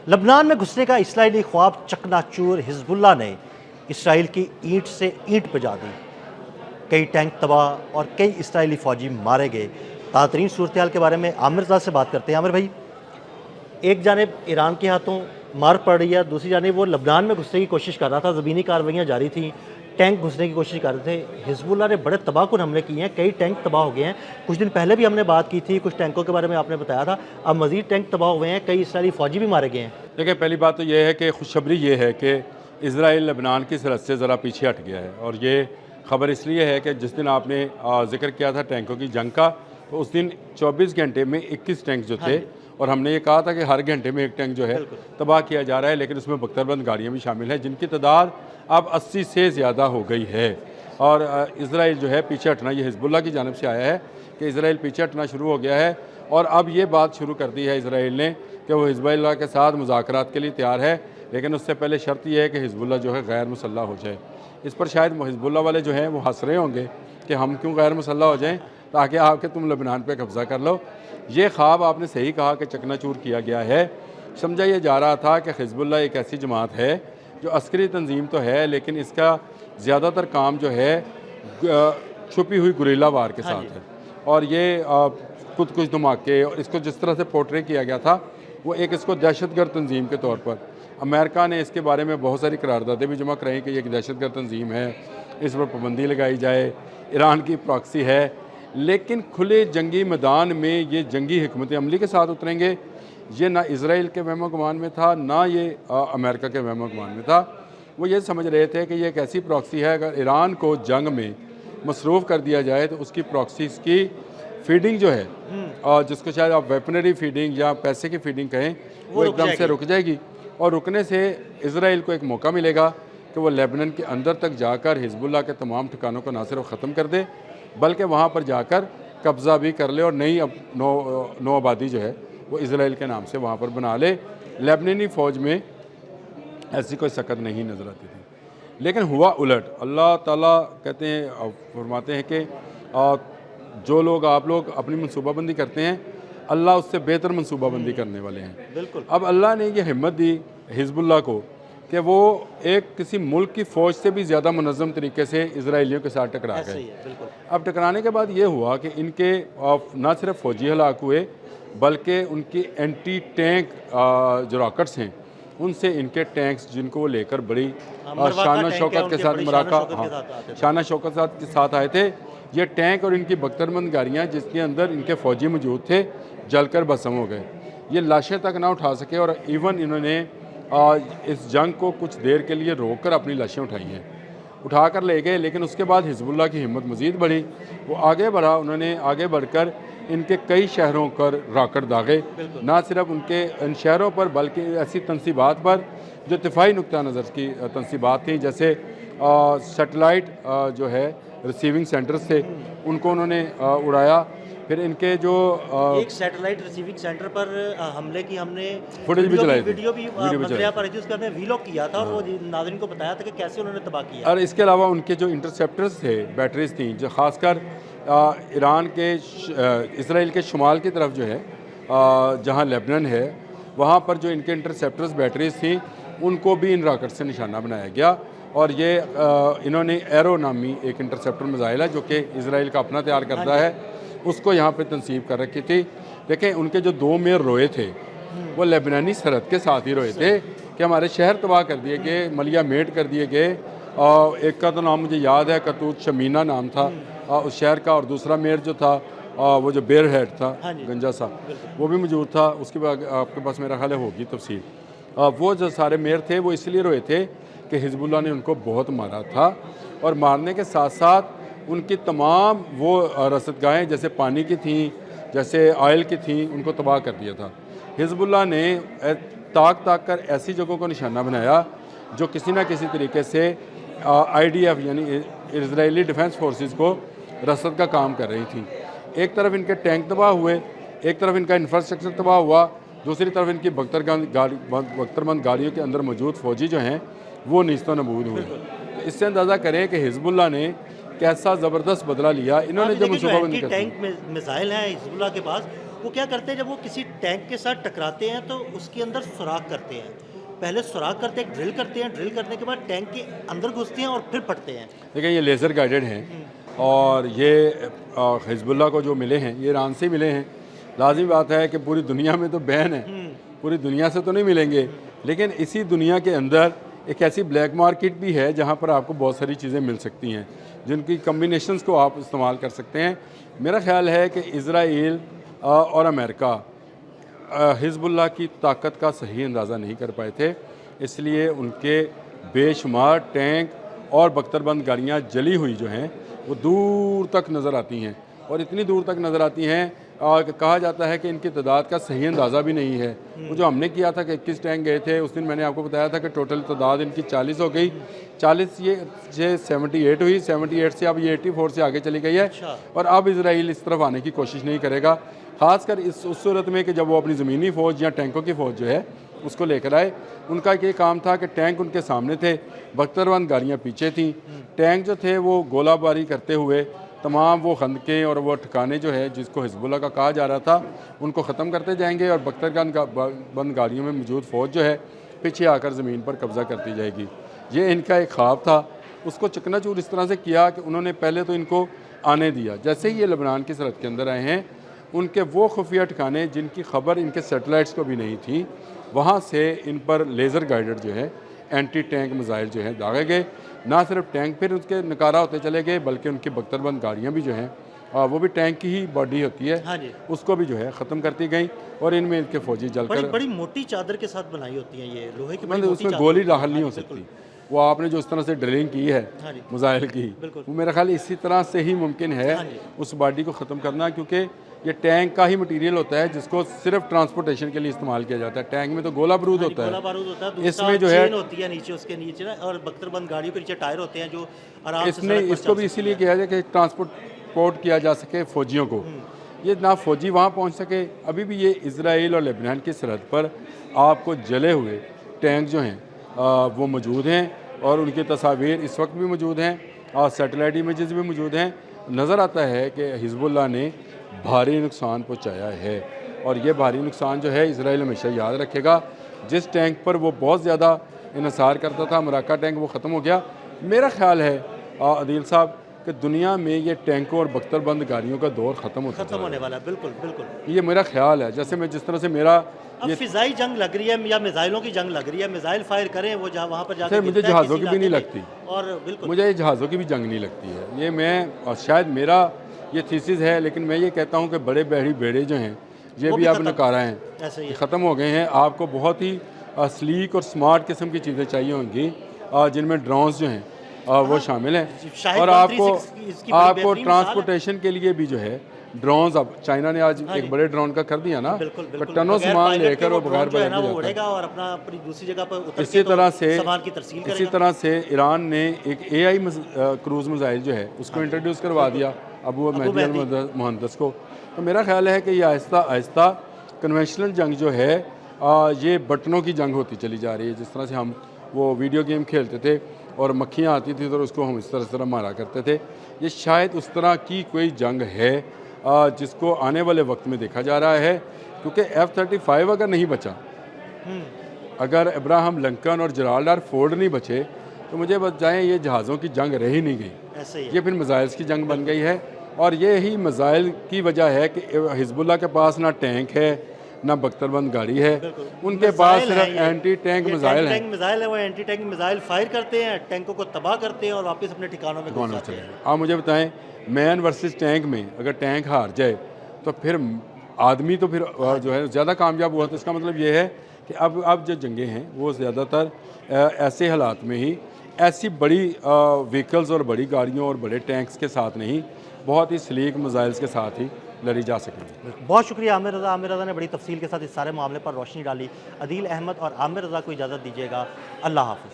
लबनान में घुसने का इसराइली ख्वाब चकनाचूर, हिजबुल्लाह ने इसराइल की ईंट से ईंट बजा दी। कई टैंक तबाह और कई इसराइली फ़ौजी मारे गए। ताज़ा सूरत हाल के बारे में आमिर ज़ाद से बात करते हैं। आमिर भाई, एक जानिब ईरान के हाथों मार पड़ रही है, दूसरी जानिब वो लबनान में घुसने की कोशिश कर रहा था, ज़मीनी कार्रवाइयाँ जारी थी, टैंक घुसने की कोशिश कर रहे थे। हिजबुल्लाह ने बड़े तबाहकुन हमले किए हैं, कई टैंक तबाह हो गए हैं। कुछ दिन पहले भी हमने बात की थी, कुछ टैंकों के बारे में आपने बताया था। अब मज़ीद टैंक तबाह हुए हैं, कई इसराइली फ़ौजी भी मारे गए हैं। देखिए, पहली बात तो ये है कि खुशखबरी ये है कि इज़राइल लबनान की सरहद से ज़रा पीछे हट गया है। और ये खबर इसलिए है कि जिस दिन आपने जिक्र किया था टैंकों की जंग का, तो उस दिन 24 घंटे में 21 टैंक जो थे, और हमने ये कहा था कि हर घंटे में एक टैंक जो है तबाह किया जा रहा है, लेकिन उसमें बख्तरबंद गाड़ियाँ भी शामिल हैं जिनकी तादाद अब 80 से ज़्यादा हो गई है। और इज़राइल जो है पीछे हटना, ये हिजबुल्लाह की जानब से आया है कि इज़राइल पीछे हटना शुरू हो गया है। और अब ये बात शुरू कर दी है इज़राइल ने कि वो हिजबुल्लाह के साथ मुज़ाकरात के लिए तैयार है, लेकिन उससे पहले शर्त यह है कि हिजबुल्लाह जो है गैर मुसल्लह हो जाए। इस पर शायद हिजबुल्लाह वाले जो हैं वो हंस रहे होंगे कि हम क्यों गैर मुसल्लह हो जाएं, ताकि आके तुम लबनान पे कब्ज़ा कर लो। ये ख्वाब आपने सही कहा कि चकनाचूर किया गया है। समझा यह जा रहा था कि हिजबुल्लाह एक ऐसी जमात है जो अस्करी तंजीम तो है, लेकिन इसका ज़्यादातर काम जो है छुपी हुई गुरिल्ला वार के साथ है। और ये खुद कुछ धमाके, और इसको जिस तरह से पोर्ट्रे किया गया था वो एक इसको दहशतगर्द तंजीम के तौर पर, अमेरिका ने इसके बारे में बहुत सारी करारदादें भी जमा कराई कि ये एक दहशतगर्द तंजीम है, इस पर पाबंदी लगाई जाए, ईरान की प्रॉक्सी है। लेकिन खुले जंगी मैदान में ये जंगी हिकमत अमली के साथ उतरेंगे, ये ना इसराइल के वहमो गुमान में था, ना ये अमेरिका के वहमो गुमान में था। वो ये समझ रहे थे कि ये एक ऐसी प्रॉक्सी है, अगर ईरान को जंग में मसरूफ़ कर दिया जाए तो उसकी प्रॉक्सीज़ की फीडिंग जो है, और जिसको शायद आप वेपनरी फीडिंग या पैसे की फीडिंग कहें, वो एकदम से रुक जाएगी। और रुकने से इसराइल को एक मौका मिलेगा कि वो लेबनान के अंदर तक जाकर हिजबुल्लाह के तमाम ठिकानों को ना सिर्फ ख़त्म कर दे, बल्कि वहाँ पर जाकर कब्ज़ा भी कर ले, और नई नौ आबादी जो है वो इसराइल के नाम से वहाँ पर बना ले। लेबनानी फ़ौज में ऐसी कोई सकत नहीं नज़र आती थी, लेकिन हुआ उलट। अल्लाह ताला कहते हैं, फरमाते हैं कि जो लोग आप लोग अपनी मनसूबाबंदी करते हैं, अल्लाह उससे बेहतर मनसूबाबंदी करने वाले हैं। बिल्कुल। अब अल्लाह ने ये हिम्मत दी हिजबुल्लाह को कि वो एक किसी मुल्क की फ़ौज से भी ज़्यादा मुनज़्ज़म तरीके से इसराइलियों के साथ टकरा गए। अब टकराने के बाद ये हुआ कि इनके ना सिर्फ फ़ौजी हलाक हुए, बल्कि उनकी एंटी टैंक जो रॉकेट्स हैं उनसे इनके टैंक्स, जिनको वो लेकर बड़ी शान शौकत के साथ शान शौकत के साथ आए थे, ये टैंक और इनकी बख्तरबंद गाड़ियाँ जिसके अंदर इनके फ़ौजी मौजूद थे, जलकर भस्म हो गए। ये लाशें तक ना उठा सके, और इवन इन्होंने इस जंग को कुछ देर के लिए रोक कर अपनी लाशें उठाई हैं, उठा कर ले गए। लेकिन उसके बाद हिजबुल्लाह की हिम्मत मज़ीद बढ़ी, वो आगे बढ़ा। उन्होंने आगे बढ़कर इनके कई शहरों पर रॉकेट दागे, ना सिर्फ उनके इन शहरों पर बल्कि ऐसी तनसीबात पर जो दिफाई नुक्ता नज़र की तनसीबात थी, जैसे सेटेलाइट जो है रिसीविंग सेंटर्स थे, उनको उन्होंने उड़ाया। फिर इनके जो एक सैटेलाइट रिसीविंग सेंटर पर हमले की हमने फुटेज भी चलाई थी, वीडियो भी मंत्रिया पर थी, उसका हमने वीलॉग किया था, और वो नाज़रीन को बताया था कि कैसे उन्होंने तबाह किया। और इसके अलावा उनके जो इंटरसेप्टर्स थे, बैटरीज थी, जो ख़ासकर ईरान के इसराइल के शुमाल की तरफ जो है, जहाँ लेबनान है, वहाँ पर जो इनके इंटरसेप्टर्स बैटरीज थी, उनको भी इन रॉकेट से निशाना बनाया गया। और ये इन्होंने एरो नामी एक इंटरसेप्टर मिज़ाइल है जो कि इसराइल का अपना तैयार करता है, उसको यहाँ पे तनसीब कर रखी थी। देखें, उनके जो 2 मेयर रोए थे वो लेबनानी सरहद के साथ ही रोए थे कि हमारे शहर तबाह कर दिए गए, मलिया मेट कर दिए गए। एक का तो नाम मुझे याद है, कतूत शमीना नाम था उस शहर का, और दूसरा मेयर जो था वो जो बेयर हेड था, गंजा सा, वो भी मौजूद था। उसके बाद आपके पास मेरा ख्याल है होगी तफसील। वो जो सारे मेयर थे वो इसलिए रोए थे कि हिजबुल्लाह ने उनको बहुत मारा था, और मारने के साथ साथ उनकी तमाम वो रसदगाहें जैसे पानी की थीं, जैसे ऑयल की थीं, उनको तबाह कर दिया था। हिजबुल्लाह ने ताक कर ऐसी जगहों को निशाना बनाया जो किसी न किसी तरीके से IDF यानी इजरायली डिफेंस फोर्सेस को रसद का काम कर रही थी। एक तरफ इनके टैंक तबाह हुए, एक तरफ इनका इंफ्रास्ट्रक्चर तबाह हुआ, दूसरी तरफ इनकी बख्तरबंद गाड़ियों के अंदर मौजूद फ़ौजी जो हैं वो नीस्तो नबूद हुए। तो इससे अंदाज़ा करें कि हिजबुल्लाह ने कैसा ज़बरदस्त बदला लिया। इन्होंने जो मनसूबाबंदी टैंक मिसाइल हैं हिजबुल्लाह के पास, वो क्या करते हैं, जब वो किसी टैंक के साथ टकराते हैं तो उसके अंदर सुराख करते हैं। पहले सुराख करते हैं, ड्रिल करते हैं, ड्रिल करने के बाद टैंक के अंदर घुसते हैं और फिर फटते हैं। देखिए ये लेज़र गाइडेड हैं और ये हिजबुल्लाह को जो मिले हैं ये ईरान से मिले हैं। लाजिमी बात है कि पूरी दुनिया में तो बैन है, पूरी दुनिया से तो नहीं मिलेंगे, लेकिन इसी दुनिया के अंदर एक ऐसी ब्लैक मार्केट भी है जहाँ पर आपको बहुत सारी चीज़ें मिल सकती हैं जिनकी कम्बिनेशंस को आप इस्तेमाल कर सकते हैं। मेरा ख्याल है कि इज़राइल और अमेरिका हिजबुल्लाह की ताकत का सही अंदाज़ा नहीं कर पाए थे, इसलिए उनके बेशुमार टैंक और बख्तरबंद गाड़ियाँ जली हुई जो हैं वो दूर तक नज़र आती हैं और इतनी दूर तक नज़र आती हैं कहा जाता है कि इनकी तादाद का सही अंदाज़ा भी नहीं है। वो जो हमने किया था कि 21 टैंक गए थे, उस दिन मैंने आपको बताया था कि टोटल तादाद इनकी 40 हो गई, 40 ये 78 हुई, 78 से अब ये 84 से आगे चली गई है। और अब इजराइल इस तरफ आने की कोशिश नहीं करेगा, ख़ासकर उस सूरत में कि जब वो अपनी ज़मीनी फ़ौज या टैंकों की फ़ौज जो है उसको लेकर आए। उनका ये काम था कि टैंक उनके सामने थे, बख्तरबंद गाड़ियाँ पीछे थीं, टैंक जो थे वो गोलाबारी करते हुए तमाम वो खंदकें और वो ठिकाने जो है जिसको हिजबुल्लाह का कहा जा रहा था उनको ख़त्म करते जाएंगे और बख्तरबंद गाड़ियों में मौजूद फ़ौज जो है पीछे आकर ज़मीन पर कब्ज़ा करती जाएगी। ये इनका एक ख्वाब था, उसको चकनाचूर इस तरह से किया कि उन्होंने पहले तो इनको आने दिया। जैसे ही ये लेबनान की सरहद के अंदर आए हैं, उनके वो खुफिया ठिकाने जिनकी खबर इनके सैटेलाइट्स को भी नहीं थी, वहाँ से इन पर लेज़र गाइडेड जो है एंटी टैंक मिसाइल जो हैं दागे गए। ना सिर्फ टैंक फिर उसके नकारा होते चले गए, बल्कि उनकी बख्तरबंद गाड़ियाँ भी जो हैं वो भी टैंक की ही बॉडी होती है, हाँ जी, उसको भी जो है ख़त्म करती गई और इनमें इनके फौजी जलकर बड़ी मोटी चादर के साथ बनाई होती है ये लोहे की, मतलब उसमें गोली दाखिल नहीं हो सकती। वो आपने जो इस तरह से ड्रिलिंग की है मिसाइल की, वो मेरा ख्याल इसी तरह से ही मुमकिन है उस बॉडी को ख़त्म करना, क्योंकि ये टैंक का ही मटेरियल होता है जिसको सिर्फ ट्रांसपोर्टेशन के लिए इस्तेमाल किया जाता है। टैंक में तो गोला बारूद होता है, इसमें जो है होती है नीचे, उसके नीचे ना, और बख्तरबंद गाड़ियों के नीचे टायर होते हैं जो आराम से इसने इसको भी इसीलिए किया जाए कि ट्रांसपोर्ट किया जा सके फ़ौजियों को, ये ना फ़ौजी वहाँ पहुँच सके। अभी भी ये इजराइल और लेबनान की सरहद पर आपको जले हुए टैंक जो हैं वो मौजूद हैं और उनकी तस्वीर इस वक्त भी मौजूद हैं और सैटेलाइट इमेजेस भी मौजूद हैं। नज़र आता है कि हिजबुल्लाह ने भारी नुकसान पहुंचाया है और ये भारी नुकसान जो है इजराइल हमेशा याद रखेगा। जिस टैंक पर वो बहुत ज़्यादा इन्हिसार करता था, मराका टैंक, वो ख़त्म हो गया। मेरा ख्याल है आदिल साहब कि दुनिया में ये टैंकों और बख्तरबंद गाड़ियों का दौर ख़त्म होने वाला है। बिल्कुल बिल्कुल, ये मेरा ख्याल है। जैसे मैं जिस तरह से मेरा अब फिजाई जंग लग रही है या मिसाइलों की जंग लग रही है, मिसाइल फायर करें वो जहाँ वहाँ पर जाकर मुझे जहाज़ों की भी नहीं लगती, और बिल्कुल मुझे जहाज़ों की भी जंग नहीं लगती है। ये मैं शायद मेरा ये थीसिस है, लेकिन मैं ये कहता हूँ कि बड़े बहरी बेड़े जो हैं ये भी अब नकारा हैं, ख़त्म हो गए हैं। आपको बहुत ही स्लीक और स्मार्ट किस्म की चीज़ें चाहिए होंगी जिनमें ड्रोन्स जो हैं वो शामिल हैं और आपको ट्रांसपोर्टेशन के लिए भी जो है ड्रोन्स, अब चाइना ने आज एक बड़े ड्रोन का कर दिया ना, टनों सामान लेकर वो बगैर पायलट और अपना अपनी दूसरी जगह पर इसी तरह से ईरान ने एक AI क्रूज़ मिसाइल जो है उसको इंट्रोड्यूस करवा दिया अबू महदी अल मुहंदस को। तो मेरा ख्याल है कि ये आहिस्ता आहिस्ता कन्वेंशनल जंग जो है ये बटनों की जंग होती चली जा रही है। जिस तरह से हम वो वीडियो गेम खेलते थे और मक्खियाँ आती थी तो उसको हम इस तरह मारा करते थे, ये शायद उस तरह की कोई जंग है जिसको आने वाले वक्त में देखा जा रहा है। क्योंकि F-35 अगर नहीं बचा, अगर अब्राहम लिंकन और जेराल्ड आर फोर्ड नहीं बचे, तो मुझे बच जाएँ ये जहाज़ों की जंग रह ही नहीं गई, ये फिर मिसाइल्स की जंग बन गई है। और ये ही मिसाइल की वजह है कि हिजबुल्लाह के पास ना टैंक है ना बख्तरबंद गाड़ी है, उनके पास सिर्फ एंटी टैंक मिसाइल है। वो एंटी टैंक मिसाइल फायर करते हैं, टैंकों को तबाह करते हैं और वापस अपने ठिकानों में घुस जाते हैं। आप मुझे बताएं, मैन वर्सेस टैंक में अगर टैंक हार जाए तो फिर आदमी तो फिर जो है ज़्यादा कामयाब हुआ। तो इसका मतलब ये है कि अब जो जंगें हैं वो ज़्यादातर ऐसे हालात में ही ऐसी बड़ी व्हीकल्स और बड़ी गाड़ियों और बड़े टैंक्स के साथ नहीं, बहुत ही स्लीक मिसाइल्स के साथ ही लड़ी जा सकेंगी। बहुत शुक्रिया आमिर रज़ा। आमिर रज़ा ने बड़ी तफसील के साथ इस सारे मामले पर रोशनी डाली। अदील अहमद और आमिर रज़ा को इजाज़त दीजिएगा। अल्लाह हाफ़िज़।